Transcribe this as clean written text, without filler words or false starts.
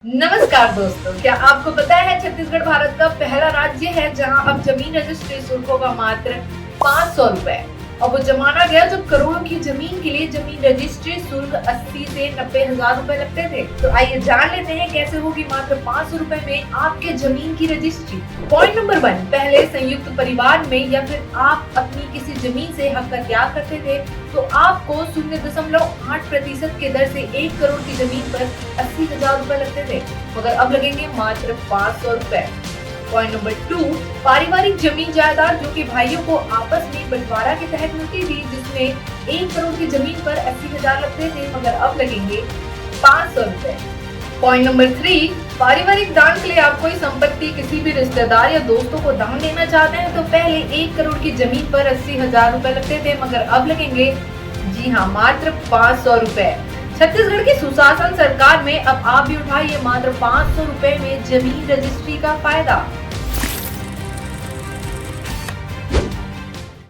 नमस्कार दोस्तों, क्या आपको पता है छत्तीसगढ़ भारत का पहला राज्य है जहां अब जमीन रजिस्ट्री शुल्क होगा मात्र 500 रुपए। और वो जमाना गया जब करोड़ों की जमीन के लिए जमीन रजिस्ट्री शुल्क 80 से 90 हजार रुपए लगते थे। तो आइए जान लेते हैं कैसे होगी मात्र 500 रुपए में आपके जमीन की रजिस्ट्री। पॉइंट नंबर 1, पहले संयुक्त परिवार में या फिर आप अपनी किसी जमीन से हक का त्याग करते थे तो आपको 0.8% के दर से 1 करोड़ की जमीन पर 80 हजार रुपए लगते थे, मगर अब लगेंगे मात्र 500 रुपए। पॉइंट नंबर 2, पारिवारिक जमीन जायदाद जो कि भाइयों को आपस में बंटवारा के तहत मिलती थी, जिसमें 1 करोड़ की जमीन पर 80 हजार लगते थे, मगर अब लगेंगे 500 रुपए। पॉइंट नंबर 3, पारिवारिक दान के लिए आप कोई संपत्ति किसी भी रिश्तेदार या दोस्तों को दान देना चाहते हैं तो पहले 1 करोड़ की जमीन पर 80 हजार रुपए लगते थे, मगर अब लगेंगे जी हाँ मात्र 500 रुपए। छत्तीसगढ़ की सुशासन सरकार में अब आप भी उठाइए मात्र 500 रुपए में जमीन रजिस्ट्री का फायदा।